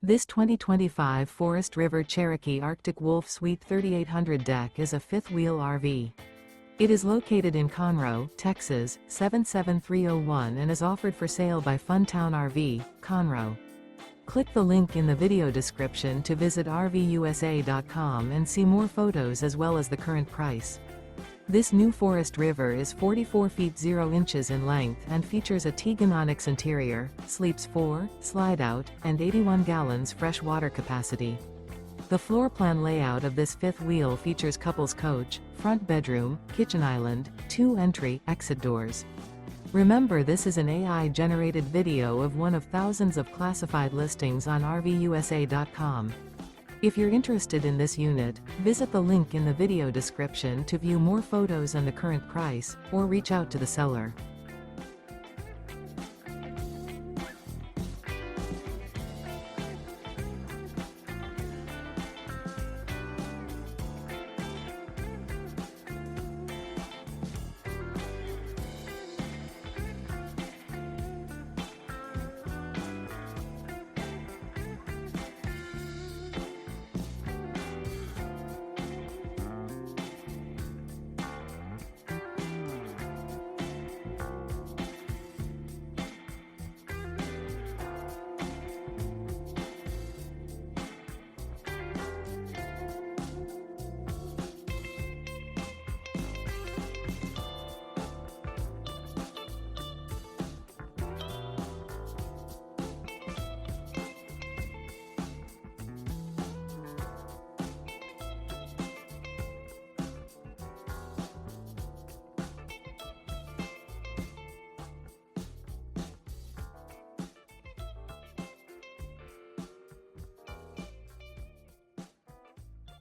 This 2025 Forest River Cherokee Arctic Wolf Suite 3800 deck is a fifth-wheel RV. It is located in Conroe, Texas, 77301 and is offered for sale by Funtown RV, Conroe. Click the link in the video description to visit RVUSA.com and see more photos as well as the current price. This new Forest River is 44 feet 0 inches in length and features a TEAGAN ONYX interior, sleeps 4, Slideout, and 81 gallons fresh water capacity. The floor plan layout of this fifth wheel features couples coach, front bedroom, kitchen island, 2 entry/exit doors. Remember, this is an AI-generated video of one of thousands of classified listings on RVUSA.com. If you're interested in this unit, visit the link in the video description to view more photos and the current price, or reach out to the seller.